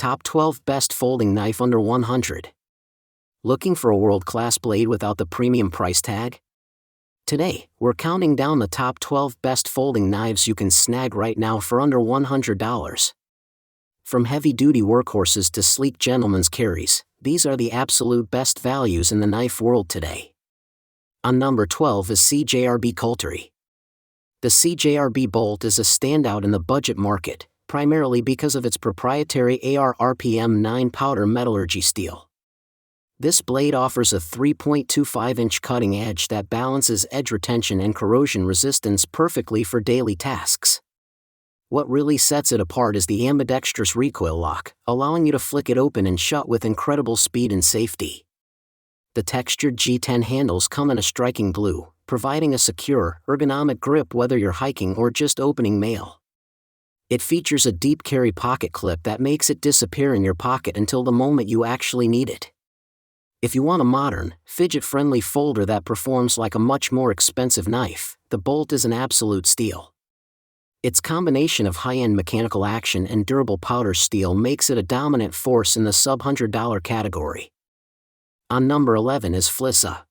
top 12 best folding knife under 100. Looking for a world-class blade without the premium price tag? Today, we're counting down the top 12 best folding knives you can snag right now for under $100. From heavy-duty workhorses to sleek gentlemen's carries, these are the absolute best values in the knife world today. On number 12 is CJRB Coltery. The CJRB Bolt is a standout in the budget market, primarily because of its proprietary AR-RPM9 powder metallurgy steel. This blade offers a 3.25-inch cutting edge that balances edge retention and corrosion resistance perfectly for daily tasks. What really sets it apart is the ambidextrous recoil lock, allowing you to flick it open and shut with incredible speed and safety. The textured G10 handles come in a striking blue, providing a secure, ergonomic grip whether you're hiking or just opening mail. It features a deep carry pocket clip that makes it disappear in your pocket until the moment you actually need it. If you want a modern, fidget-friendly folder that performs like a much more expensive knife, the Bolt is an absolute steal. Its combination of high-end mechanical action and durable powder steel makes it a dominant force in the sub-$100 category. On number 11 is Flissa.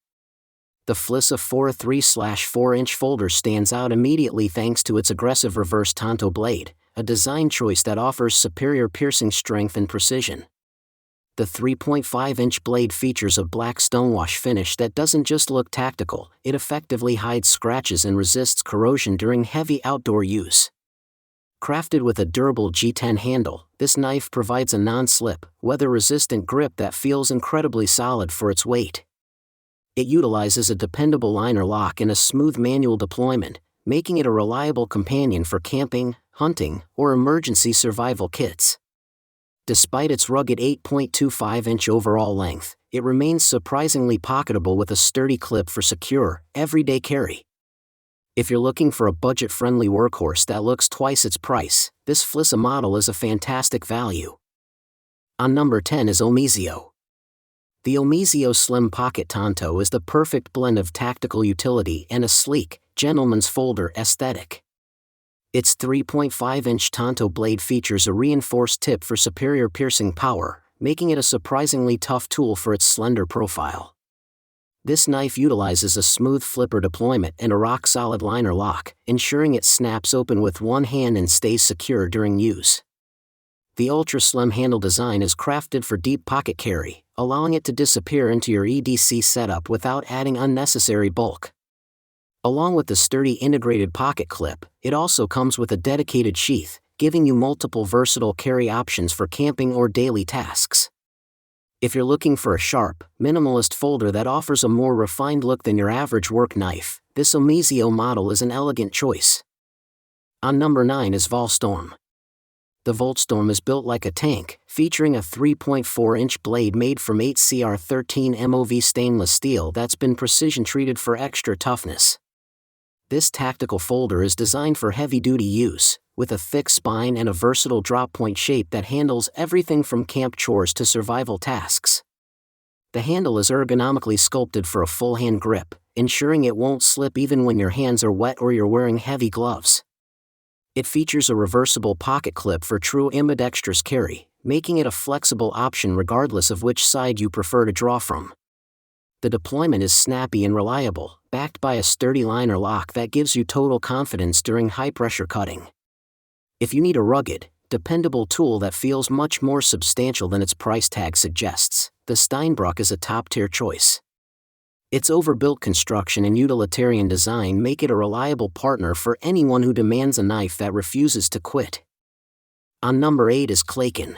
The Flissa 4.3/4-inch folder stands out immediately thanks to its aggressive reverse Tanto blade, a design choice that offers superior piercing strength and precision. The 3.5-inch blade features a black stonewash finish that doesn't just look tactical, it effectively hides scratches and resists corrosion during heavy outdoor use. Crafted with a durable G10 handle, this knife provides a non-slip, weather-resistant grip that feels incredibly solid for its weight. It utilizes a dependable liner lock and a smooth manual deployment, making it a reliable companion for camping, hunting, or emergency survival kits. Despite its rugged 8.25-inch overall length, it remains surprisingly pocketable with a sturdy clip for secure, everyday carry. If you're looking for a budget-friendly workhorse that looks twice its price, this Flissa model is a fantastic value. On number 10 is Omio. The Omio Slim Pocket Tanto is the perfect blend of tactical utility and a sleek, gentleman's folder aesthetic. Its 3.5-inch Tanto blade features a reinforced tip for superior piercing power, making it a surprisingly tough tool for its slender profile. This knife utilizes a smooth flipper deployment and a rock-solid liner lock, ensuring it snaps open with one hand and stays secure during use. The ultra-slim handle design is crafted for deep pocket carry, allowing it to disappear into your EDC setup without adding unnecessary bulk. Along with the sturdy integrated pocket clip, it also comes with a dedicated sheath, giving you multiple versatile carry options for camping or daily tasks. If you're looking for a sharp, minimalist folder that offers a more refined look than your average work knife, this Omio model is an elegant choice. On number 9 is Voltstorm. The Voltstorm is built like a tank, featuring a 3.4-inch blade made from 8Cr13 MOV stainless steel that's been precision-treated for extra toughness. This tactical folder is designed for heavy-duty use, with a thick spine and a versatile drop-point shape that handles everything from camp chores to survival tasks. The handle is ergonomically sculpted for a full-hand grip, ensuring it won't slip even when your hands are wet or you're wearing heavy gloves. It features a reversible pocket clip for true ambidextrous carry, making it a flexible option regardless of which side you prefer to draw from. The deployment is snappy and reliable, backed by a sturdy liner lock that gives you total confidence during high-pressure cutting. If you need a rugged, dependable tool that feels much more substantial than its price tag suggests, the Steinbruch is a top-tier choice. Its overbuilt construction and utilitarian design make it a reliable partner for anyone who demands a knife that refuses to quit. On number 8 is Claken.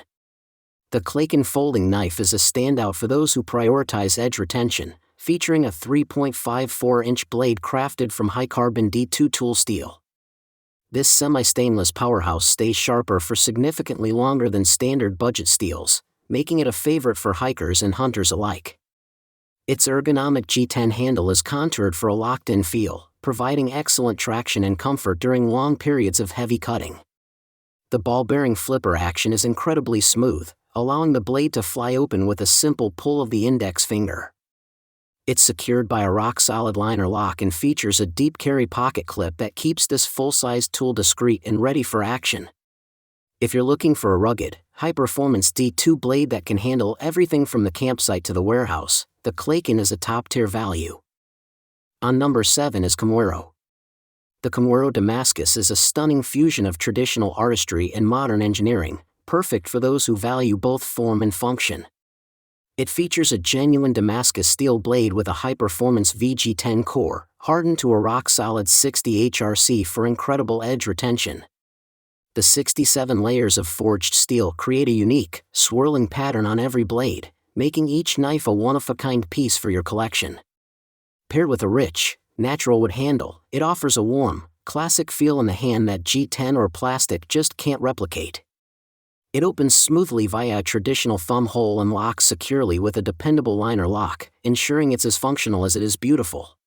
The Claken folding knife is a standout for those who prioritize edge retention, featuring a 3.54-inch blade crafted from high-carbon D2 tool steel. This semi-stainless powerhouse stays sharper for significantly longer than standard budget steels, making it a favorite for hikers and hunters alike. Its ergonomic G10 handle is contoured for a locked-in feel, providing excellent traction and comfort during long periods of heavy cutting. The ball-bearing flipper action is incredibly smooth, allowing the blade to fly open with a simple pull of the index finger. It's secured by a rock-solid liner lock and features a deep carry pocket clip that keeps this full-sized tool discreet and ready for action. If you're looking for a rugged, high-performance D2 blade that can handle everything from the campsite to the warehouse, the Claken is a top-tier value. On number 7 is Kamurro. The Kamurro Damascus is a stunning fusion of traditional artistry and modern engineering, perfect for those who value both form and function. It features a genuine Damascus steel blade with a high-performance VG10 core, hardened to a rock-solid 60 HRC for incredible edge retention. The 67 layers of forged steel create a unique, swirling pattern on every blade, making each knife a one-of-a-kind piece for your collection. Paired with a rich, natural wood handle, it offers a warm, classic feel in the hand that G10 or plastic just can't replicate. It opens smoothly via a traditional thumb hole and locks securely with a dependable liner lock, ensuring it's as functional as it is beautiful.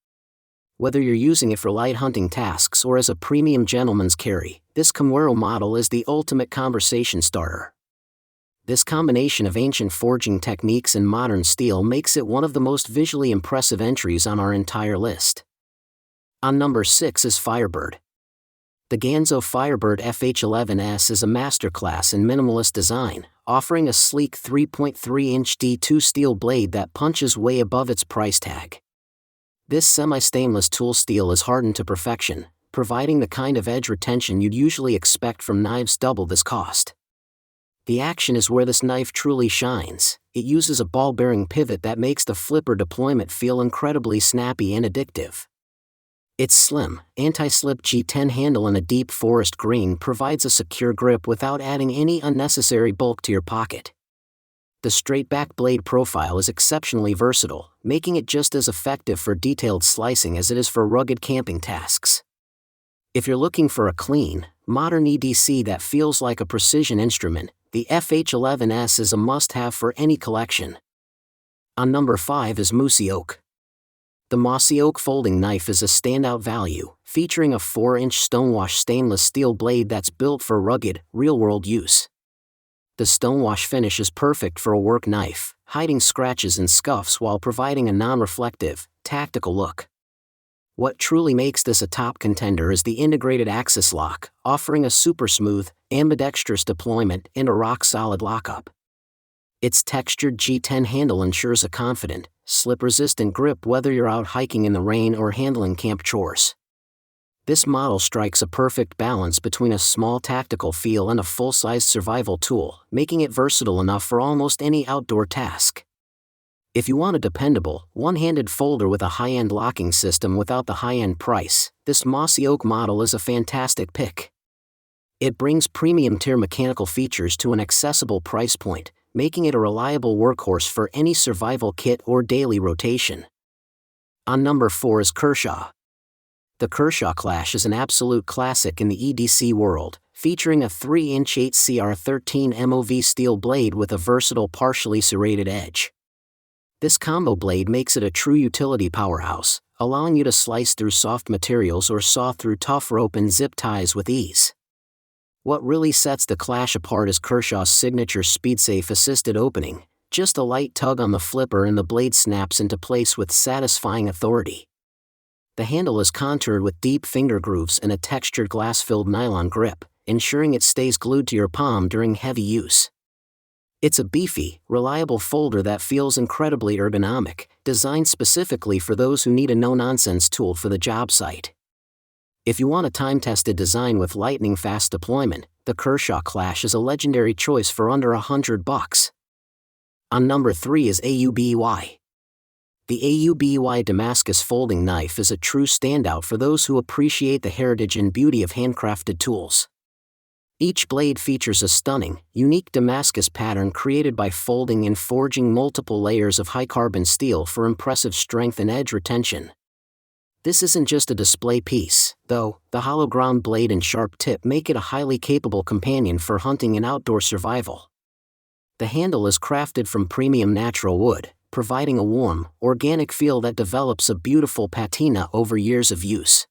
Whether you're using it for light hunting tasks or as a premium gentleman's carry, this Kamurro model is the ultimate conversation starter. This combination of ancient forging techniques and modern steel makes it one of the most visually impressive entries on our entire list. On number 6 is Firebird. The Ganzo Firebird FH11S is a masterclass in minimalist design, offering a sleek 3.3-inch D2 steel blade that punches way above its price tag. This semi-stainless tool steel is hardened to perfection, providing the kind of edge retention you'd usually expect from knives double this cost. The action is where this knife truly shines. It uses a ball-bearing pivot that makes the flipper deployment feel incredibly snappy and addictive. Its slim, anti-slip G10 handle in a deep forest green provides a secure grip without adding any unnecessary bulk to your pocket. The straight-back blade profile is exceptionally versatile, making it just as effective for detailed slicing as it is for rugged camping tasks. If you're looking for a clean, modern EDC that feels like a precision instrument, the FH11S is a must-have for any collection. On number 5 is Mossio. The Mossio folding knife is a standout value, featuring a 4-inch stonewash stainless steel blade that's built for rugged, real-world use. The stonewash finish is perfect for a work knife, hiding scratches and scuffs while providing a non-reflective, tactical look. What truly makes this a top contender is the integrated axis lock, offering a super smooth, ambidextrous deployment and a rock-solid lockup. Its textured G10 handle ensures a confident, slip-resistant grip whether you're out hiking in the rain or handling camp chores. This model strikes a perfect balance between a small tactical feel and a full-sized survival tool, making it versatile enough for almost any outdoor task. If you want a dependable, one-handed folder with a high-end locking system without the high-end price, this Mossio model is a fantastic pick. It brings premium-tier mechanical features to an accessible price point, making it a reliable workhorse for any survival kit or daily rotation. On number 4 is Kershaw. The Kershaw Clash is an absolute classic in the EDC world, featuring a 3-inch 8CR13 MOV steel blade with a versatile partially serrated edge. This combo blade makes it a true utility powerhouse, allowing you to slice through soft materials or saw through tough rope and zip ties with ease. What really sets the Clash apart is Kershaw's signature SpeedSafe assisted opening. Just a light tug on the flipper and the blade snaps into place with satisfying authority. The handle is contoured with deep finger grooves and a textured glass-filled nylon grip, ensuring it stays glued to your palm during heavy use. It's a beefy, reliable folder that feels incredibly ergonomic, designed specifically for those who need a no-nonsense tool for the job site. If you want a time-tested design with lightning-fast deployment, the Kershaw Clash is a legendary choice for under $100. On number 3 is Auby. The Auby Damascus folding knife is a true standout for those who appreciate the heritage and beauty of handcrafted tools. Each blade features a stunning, unique Damascus pattern created by folding and forging multiple layers of high-carbon steel for impressive strength and edge retention. This isn't just a display piece, though. The hollow ground blade and sharp tip make it a highly capable companion for hunting and outdoor survival. The handle is crafted from premium natural wood, providing a warm, organic feel that develops a beautiful patina over years of use.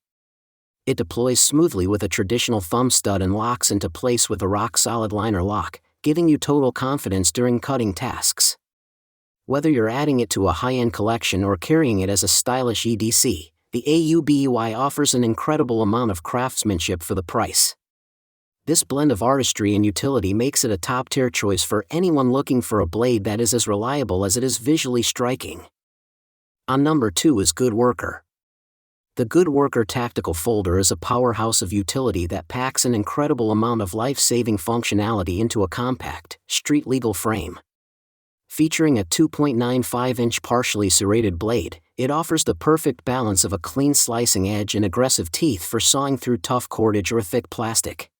It deploys smoothly with a traditional thumb stud and locks into place with a rock-solid liner lock, giving you total confidence during cutting tasks. Whether you're adding it to a high-end collection or carrying it as a stylish EDC, the Auby offers an incredible amount of craftsmanship for the price. This blend of artistry and utility makes it a top-tier choice for anyone looking for a blade that is as reliable as it is visually striking. On number 2 is Good Worker. The Good Worker Tactical Folder is a powerhouse of utility that packs an incredible amount of life-saving functionality into a compact, street-legal frame. Featuring a 2.95-inch partially serrated blade, it offers the perfect balance of a clean slicing edge and aggressive teeth for sawing through tough cordage or thick plastic.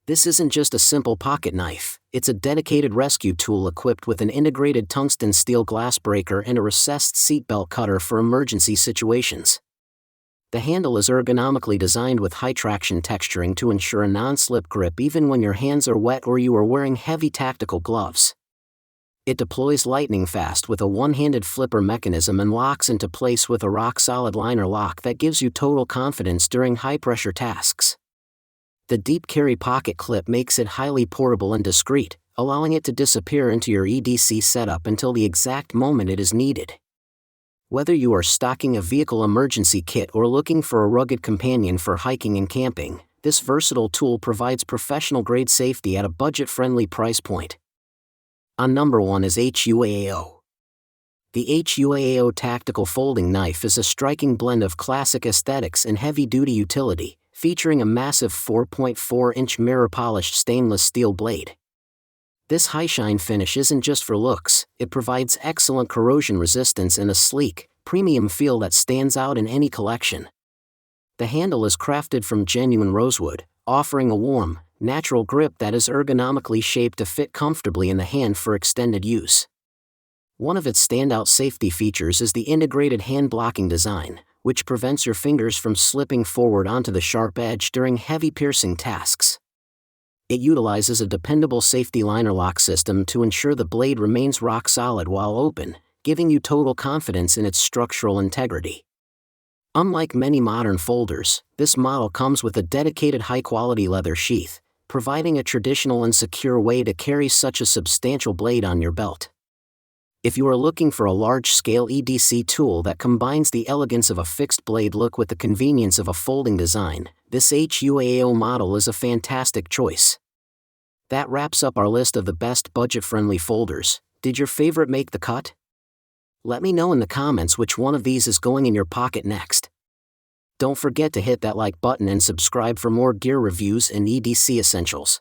This isn't just a simple pocket knife, it's a dedicated rescue tool equipped with an integrated tungsten steel glass breaker and a recessed seatbelt cutter for emergency situations. The handle is ergonomically designed with high-traction texturing to ensure a non-slip grip even when your hands are wet or you are wearing heavy tactical gloves. It deploys lightning fast with a one-handed flipper mechanism and locks into place with a rock-solid liner lock that gives you total confidence during high-pressure tasks. The deep carry pocket clip makes it highly portable and discreet, allowing it to disappear into your EDC setup until the exact moment it is needed. Whether you are stocking a vehicle emergency kit or looking for a rugged companion for hiking and camping, this versatile tool provides professional-grade safety at a budget-friendly price point. On number 1 is HUAO. The HUAO Tactical Folding Knife is a striking blend of classic aesthetics and heavy-duty utility, featuring a massive 4.4-inch mirror-polished stainless steel blade. This high-shine finish isn't just for looks, it provides excellent corrosion resistance and a sleek, premium feel that stands out in any collection. The handle is crafted from genuine rosewood, offering a warm, natural grip that is ergonomically shaped to fit comfortably in the hand for extended use. One of its standout safety features is the integrated hand-blocking design, which prevents your fingers from slipping forward onto the sharp edge during heavy piercing tasks. It utilizes a dependable safety liner lock system to ensure the blade remains rock solid while open, giving you total confidence in its structural integrity. Unlike many modern folders, this model comes with a dedicated high-quality leather sheath, providing a traditional and secure way to carry such a substantial blade on your belt. If you are looking for a large-scale EDC tool that combines the elegance of a fixed-blade look with the convenience of a folding design, this HUAO model is a fantastic choice. That wraps up our list of the best budget-friendly folders. Did your favorite make the cut? Let me know in the comments which one of these is going in your pocket next. Don't forget to hit that like button and subscribe for more gear reviews and EDC essentials.